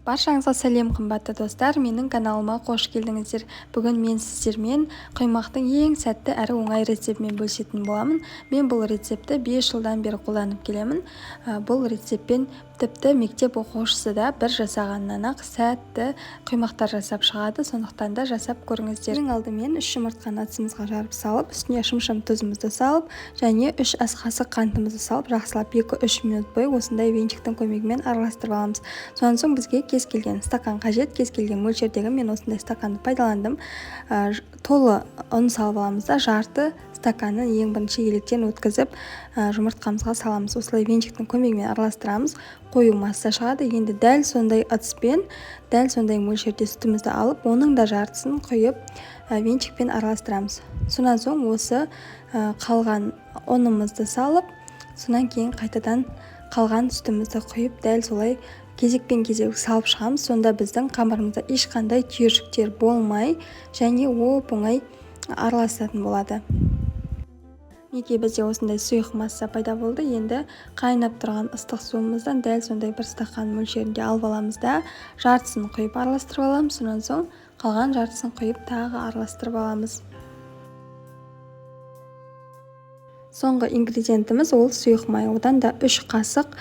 Баршаңызға сәлем қымбатты достар, менің каналыма қош келдіңіздер. Бүгін мен сіздермен құймақтың ең сәтті әрі оңай рецептімен бөлісетін боламын. Мен бұл рецепті 5 жылдан бері қолданып келемін. Бұл рецептпен тіпті мектеп оқушысы да бір жасағаннан-ақ сәтті құймақтар жасап шығады, сондықтан да жасап көріңіздер. Ең алдымен 3 жұмыртқаны ыдысымызға жарып салып, үстіне шым-шым тұзымызды салып, және 3 ас қасық қантымызды салып, жақсылап 2-3 минут бойы осындай венчиктің көмегімен араластырып аламыз. Содан соң бізге кез келген стакан қажет, кез келген мөлшердегі мен осындай стаканды пайдаландым. Толы ұн салып аламыз да, жарты стаканын ең бірінші електен өткізіп жұмыртқамызға саламыз. Осылай венчиктің көмегімен араластырамыз, қою масса шығады. Енді дәл сондай ыдыспен, дәл сондай мөлшерде сүтімізді алып, оның да жартысын құйып венчикпен араластырамыз. Сонан соң осы қалған ұнымызды салып, сонан кейін қайтадан қалған сүтімізді құйып, дәл солай кезекпен кезек салып шығамыз. Сонда біздің қамырымызда ешқандай түйіршіктер болмай, және оп-оңай араласатын болады. Неге бізде осындай сұйық масса пайда болды? Енді қайнап тұрған ыстық суымыздан дәл сондай бір стақан мөлшерінде алып аламыз да, жартысын құйып араластырып аламыз. Сонан соң қалған жартысын құйып тағы араластырып аламыз. Соңғы ингредиентіміз ол сұйық май. Одан да 3 қасық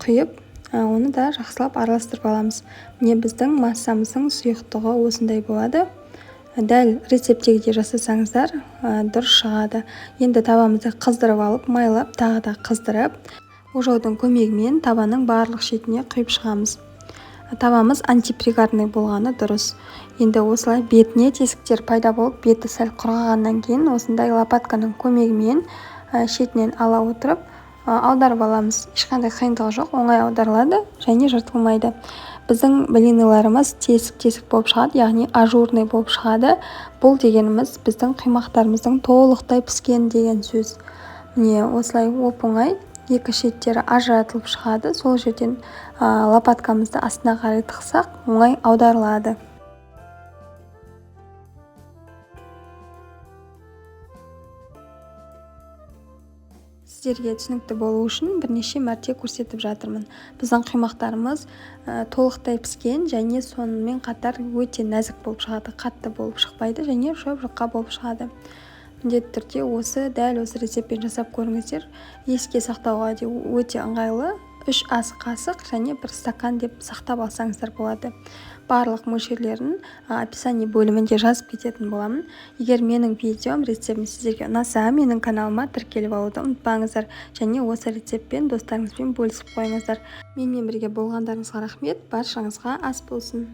құйып, оны да жақсылап араластырып аламыз. Міне біздің массамыздың сұйықтығы осындай болады. Дәл рецептегідей жасасаңыздар дұрыс шығады. Енді табамызды қыздырып алып, майлап, тағы да қыздырып, ожаудың көмегімен табаның барлық шетіне құйып шығамыз. Табамыз антипригарный болғаны дұрыс. Енді осылай бетіне тесіктер пайда болып, беті сәл құрғағаннан кейін осындай лопатканың көмегімен шетінен ала отырып аударып аламыз. Ешқандай қиындығы жоқ, оңай аударылады және жыртылмайды. Біздің блиныларымыз тесік-тесік болып шығады, яғни ажурный болып шығады. Бұл дегеніміз біздің құймақтарымыздың толықтай піскен деген сөз. Міне осылай оп-оңай екі шеттері ажыратылып шығады. Сол жерден лопаткамызды астына қарай тықсақ, оңай аударылады. Сіздерге түсінікті болу үшін бірнеше мәрте көрсетіп жатырмын. Біздің құймақтарымыз толықтай піскен және сонымен қатар өте нәзік болып шығады, қатты болып шықпайды және жұп-жұқа болып шығады. Міндетті түрде осы дәл осы рецептпен жасап көріңіздер. Еске сақтауға де өте ыңғайлы. 3 ас қасық және 1 стакан деп сақтап алсаңыздар болады. Барлық мөлшерлерін описание бөлімінде жазып кететін боламын. Егер менің видеом, рецептім сіздерге ұнаса, менің каналыма тіркеліп алуды ұмытпаңыздар және осы рецептпен достарыңызбен бөлісіп қойыңыздар. Менімен бірге болғандарыңызға рахмет. Баршаңызға ас болсын.